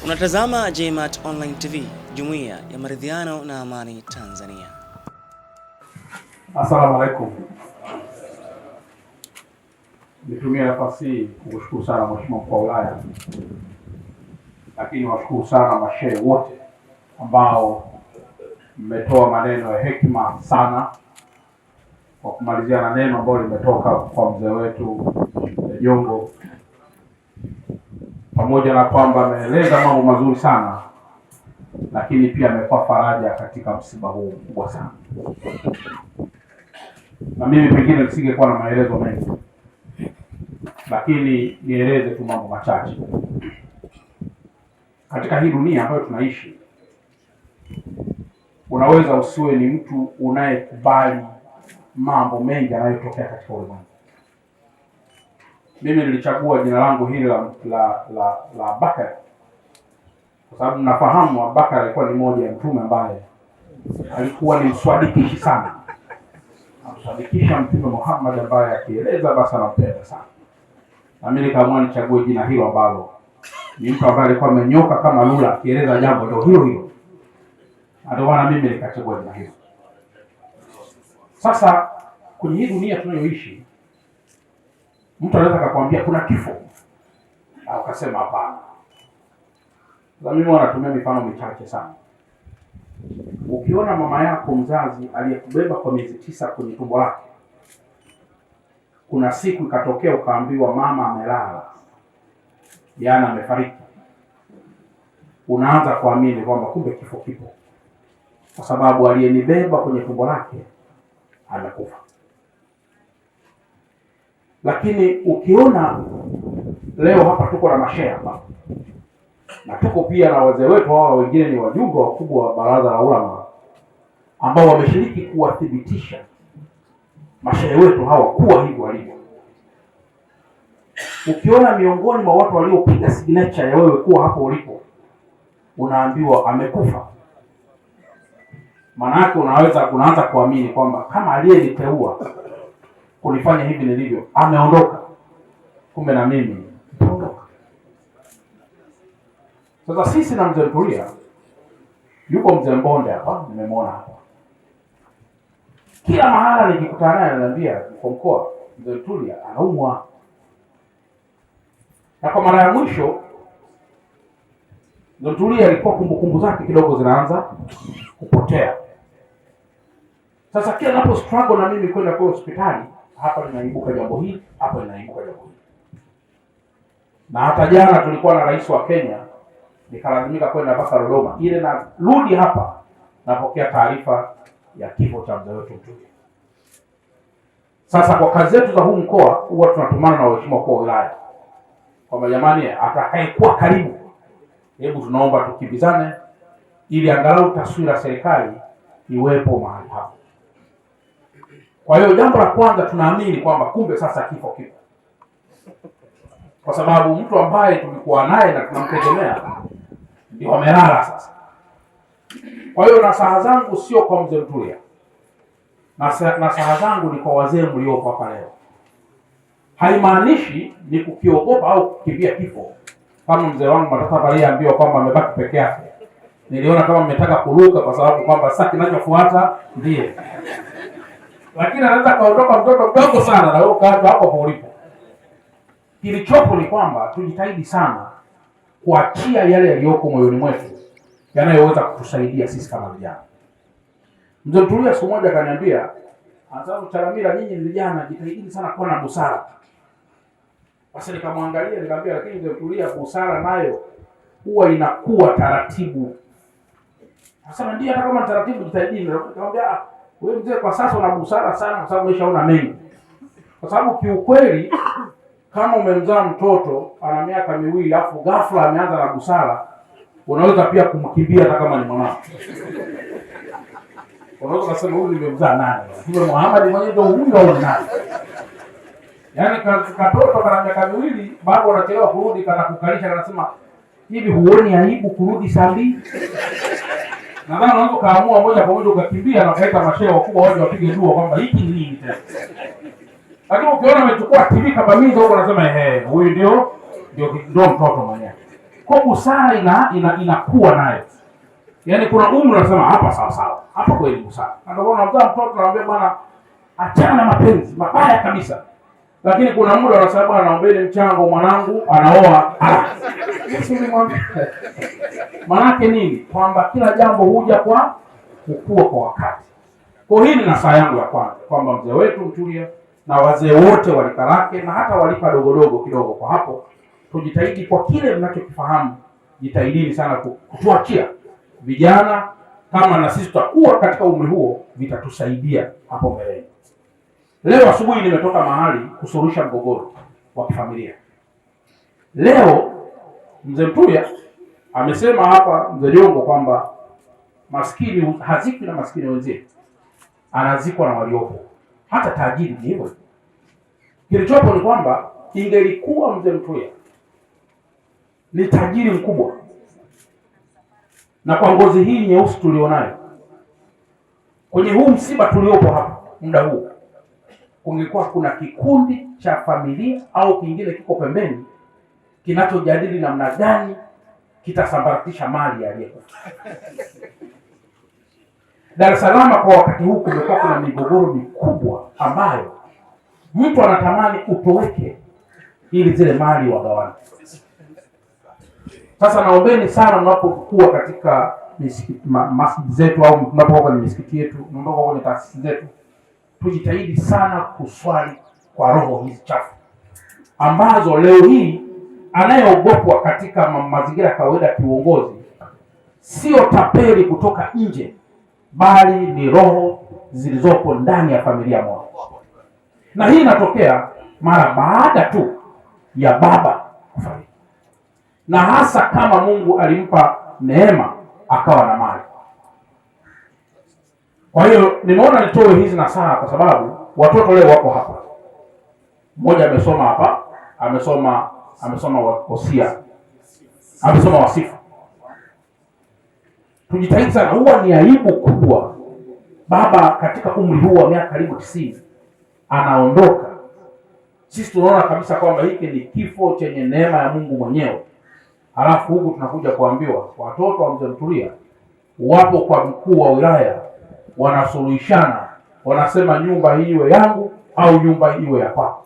Unatazama JMAT Online TV, Jumuiya ya Maridhiano na Amani Tanzania. Asalamu alaykum. Nitumie nafasi hii kushukuru sana Mheshimiwa Mkuu wa Wilaya, lakini washukuru sana mashehe wote ambao mmetoa maneno ya hekima sana, kwa kumalizia na neno ambalo limetoka kwa mzee wetu Jongo. Pamoja na kwamba ameeleza mambo mazuri sana, lakini pia amekuwa faraja katika msiba huu mkubwa sana. Na mimi pengine nisingekuwa na maelezo mengi, lakini nieleze tu mambo machache. Katika hii dunia ambayo tunaishi, unaweza usiwe ni mtu unayekubali mambo mengi yanayotokea katika ulimwengu. Mimi nilichagua jina langu hili la Abubakar kwa sababu nafahamu Abubakar alikuwa ni mmoja ya mtume ambaye alikuwa ni mswadikishi sana. Amswadikisha Mtume Muhammad ambaye akieleza basi anampenda sana. Na mimi nikaamua nichague jina hilo ambalo ni mtu ambaye alikuwa amenyoka kama lula, akieleza jambo ndio hilo hilo. Ndio maana mimi nikachagua jina hilo. Sasa kwenye hii dunia tunayoishi, mtu anaweza kukwambia kuna kifo, au akasema hapana. Sasa mimi wanatumia mifano michache sana. Ukiona mama yako mzazi aliyekubeba kwa miezi 9 kwenye tumbo lake, kuna siku ikatokea ukaambiwa mama amelala, yaani amefariki, unaanza kuamini kwamba kumbe kifo kipo, kwa sababu aliyenibeba kwenye tumbo lake amekufa. Lakini ukiona leo hapa tuko na mashehe hapa, na tuko pia na wazee wetu hawa wengine ni wajumbe wakubwa wa baraza la ulama ambao wameshiriki kuwathibitisha mashehe wetu hawa kuwa hivyo walivyo. Ukiona miongoni mwa watu waliopiga signature ya wewe kuwa hapo ulipo unaambiwa amekufa, maana yake unaanza kuamini kwamba kama aliyeniteua kunifanya hivi nilivyo ameondoka, kumbe na mimi nitaondoka. Sasa sisi na mzee Tulia, yuko mzee Mbonde hapa, nimemwona hapa. Kila mahala nikikutana naye ananiambia kwa mkoa mzee Tulia anaumwa. Na kwa mara ya mwisho mzee Tulia alikuwa kumbukumbu zake kidogo zinaanza kupotea. Sasa kila napo struggle na mimi kwenda kwa hospitali, hapa linaibuka jambo hili, hapa linaibuka jambo hili. Na hata jana tulikuwa na rais wa Kenya, nikalazimika kwenda mpaka Dodoma. Ile na rudi hapa napokea taarifa ya kifo cha mzee wetu Tulia. Sasa kwa kazi zetu za huu mkoa huwa tunatumana na waheshimiwa wakuu wa wilaya kwamba jamani, atakayekuwa karibu, hebu tunaomba tukimbizane ili angalau taswira serikali iwepo mahali hapo. Kwa hiyo jambo la kwanza tunaamini kwamba kumbe sasa kifo kipo, kwa sababu mtu ambaye tulikuwa naye na tunamtegemea ndio amelala sasa. Kwa hiyo nasaha zangu sio kwa mzee Tulia, nasaha zangu ni kwa wazee mliopo hapa leo. Haimaanishi ni kukiogopa au kukimbia kifo. Kama mzee wangu Matata aliambiwa kwamba amebaki peke yake, niliona kama mmetaka kuruka kwa sababu kwamba sasa kinachofuata ndiye. Lakini anaweza kaondoka mtoto mdogo sana na wewe ukaanza hapo hapo ulipo. Kilichopo ni kwamba tujitahidi sana kuachia yale yaliyoko moyoni mwetu yanayoweza kutusaidia sisi kama vijana. Mzee Tulia siku moja akaniambia, "Anasema Chalamila, nyinyi ni vijana, jitahidini sana kuwa na busara." Basi nikamwangalia nikamwambia, lakini Mzee Tulia, busara nayo huwa inakuwa taratibu. Sasa ndio hata kama taratibu jitahidini. Nikamwambia, wewe mzee, kwa sasa una busara sana kwa sababu umeshaona mengi. Kwa sababu kiukweli kama umemzaa mtoto ana miaka 2 afu ghafla ameanza na busara, unaweza pia kumkimbia hata kama ni mwanao. Unaweza kusema huyu nimemzaa nani? Hiyo Muhammad mwenyewe ndio huyu au nani? Yaani katoto kana miaka 2 bado anachelewa kurudi, kana kukalisha, anasema hivi huoni aibu kurudi saa 2? Nadhani unaweza kaamua moja kwa moja ukakimbia na kaita mashehe wakubwa waje wapige dua kwamba hiki ni nini tena. Lakini ukiona amechukua TV kabamiza huko, anasema huyu ndio mtoto mwenyewe. Kwa busara inakuwa nayo. Yaani kuna umri unasema hapa sawa sawa. Hapa kweli busara. Ndio maana mtoto anamwambia bwana achana na mapenzi mabaya kabisa. Lakini kuna muda wanasema bwana naombeni mchango mwanangu anaoa. Maanake nini? Kwamba kila jambo huja kwa kukua kwa wakati. Kwa hii ni nasaha yangu ya kwanza kwamba mzee wetu Mtulia na wazee wote walika lake na hata walipa dogo kidogo kwa hapo, tujitahidi kwa kile mnachokifahamu, jitahidini sana kutuachia vijana kama na sisi tutakuwa katika umri huo, vitatusaidia hapo mbeleni. Leo asubuhi nimetoka mahali kusuluhisha mgogoro wa kifamilia. Leo mzee Mtulia amesema hapa mzee Jongo kwamba maskini hazikwi na maskini wenzie, anazikwa na waliopo. Hata tajiri ni hivyo. Kilichopo ni kwamba ingelikuwa mzee Mtulia ni tajiri mkubwa, na kwa ngozi hii nyeusi tulionayo kwenye huu msiba tuliopo hapa muda huu, kungekuwa kuna kikundi cha familia au kingine kiko pembeni kinachojadili namna gani kitasambaratisha mali ya aliyekufa. Dar es Salaam kwa wakati huu kumekuwa kuna migogoro mikubwa ambayo mtu anatamani utoweke ili zile mali wagawane. Sasa naombeni sana mnapokuwa katika masjid zetu au mnapokuwa kwenye misikiti yetu, mnapokuwa kwenye taasisi zetu, tujitahidi sana kuswali kwa roho hizi chafu ambazo leo hii anayeogopwa katika mazingira ya kawaida ya kiuongozi sio tapeli kutoka nje, bali ni roho zilizopo ndani ya familia moja. Na hii inatokea mara baada tu ya baba kufariki, na hasa kama Mungu alimpa neema akawa na mali. Kwa hiyo nimeona nitoe hizi nasaha kwa sababu watoto leo wako hapa. Mmoja amesoma hapa, amesoma Hosea, amesoma Wasifu. Tujitahidi sana. Huwa ni aibu kubwa baba katika umri huu wa miaka karibu 90 anaondoka. Sisi tunaona kabisa kwamba hiki ni kifo chenye neema ya Mungu mwenyewe. Halafu huku tunakuja kuambiwa watoto wa mzee Mtulia wapo kwa mkuu wa wilaya, wanasuluhishana, wanasema nyumba hii iwe yangu au nyumba hii iwe ya kwako.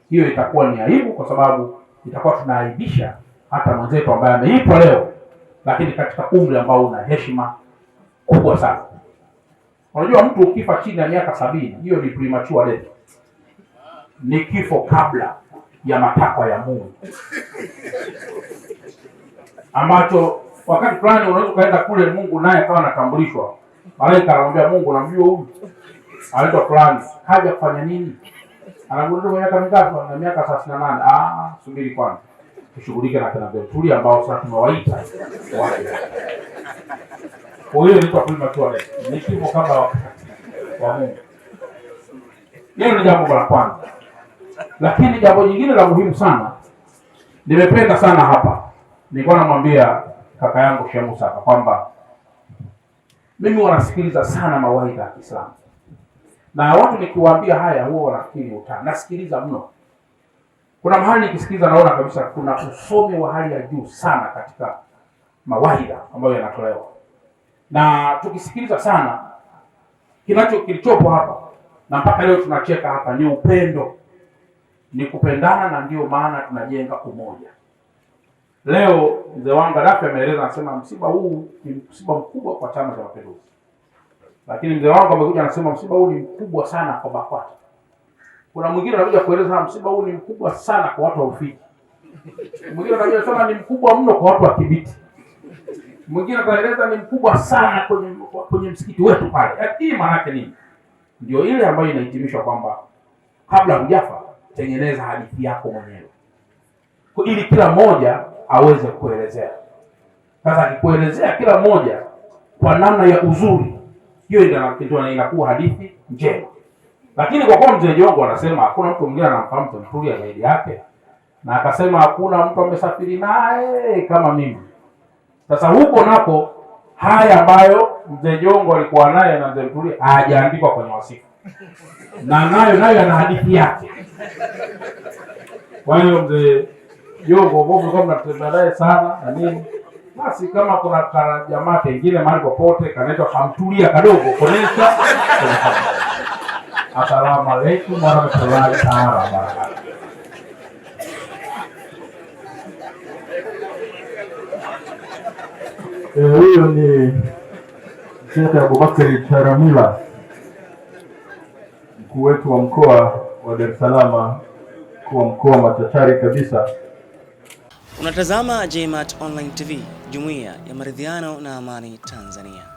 Hiyo itakuwa ni aibu, kwa sababu itakuwa tunaaibisha hata mwenzetu ambaye ameitwa leo, lakini katika umri ambao una heshima kubwa sana. Unajua mtu ukifa chini ya miaka 70, hiyo ni premature death. Ni kifo kabla ya matakwa ya Mungu, ambacho wakati fulani unaweza kaenda kule Mungu naye akawa anatambulishwa. Malaika anamwambia Mungu, namjua huyu anaitwa fulani, haja kufanya nini? Anaguliza miaka mingapi? Na miaka 38. Subiri kwanza tushughulike na kina Mtulia ambao sasa tumewaita waje. Kwa hiyo ni premature death, ni kifo kabla wa Mungu. Hiyo ni jambo la kwanza. Lakini jambo jingine la muhimu sana, nimependa sana hapa, nilikuwa namwambia kaka yangu Sheikh Musa kwamba mimi wanasikiliza sana mawaidha ya Kiislamu, na watu nikiwaambia haya huwa wanafikiri utani. Nasikiliza mno. Kuna mahali nikisikiliza naona kabisa kuna usomi wa hali ya juu sana katika mawaidha ambayo yanatolewa, na tukisikiliza sana kilichopo hapa na mpaka leo tunacheka hapa ni upendo, ni kupendana, na ndio maana tunajenga umoja. Leo mzee wangu Gaddafi ameeleza, anasema msiba huu ni msiba mkubwa kwa Chama cha Mapinduzi. Lakini mzee wangu amekuja anasema msiba huu ni mkubwa sana kwa BAKWATA. Kuna mwingine anakuja kueleza msiba huu ni mkubwa sana kwa watu wa Rufiji. Mwingine anakuja kusema ni mkubwa mno kwa watu wa Kibiti. Mwingine anaeleza ni mkubwa sana kwenye msikiti wetu pale. Hii maana yake nini? Ndio ile ambayo inahitimishwa kwamba kabla hujafa tengeneza hadithi yako mwenyewe, kwa ili kila mmoja aweze kuelezea. Sasa akikuelezea kila mmoja kwa namna ya uzuri, hiyo ndio inakuwa hadithi njema. Lakini kwa kuwa mzee Jongo anasema hakuna mtu mwingine anamfahamu mzee Mtulia zaidi yake, na akasema hakuna mtu amesafiri naye kama mimi. Sasa huko nako haya ambayo mzee Jongo alikuwa naye na mzee Mtulia hajaandikwa kwenye Wasifu, na nayo ana hadithi yake. Kwa hiyo mzee Jongo bovu kama mnatembea naye sana na nini. Basi kama kuna jamaa kengine mahali popote kanaitwa kamtulia kadogo konesha. Asalamu alaykum wa rahmatullahi ta'ala wa barakatuh. Huyo ni Sheikh Abubakari Charamila, mkuu wetu wa mkoa wa Dar es Salaam, kwa mkoa machachari kabisa. Unatazama JMAT Online TV, Jumuiya ya Maridhiano na Amani Tanzania.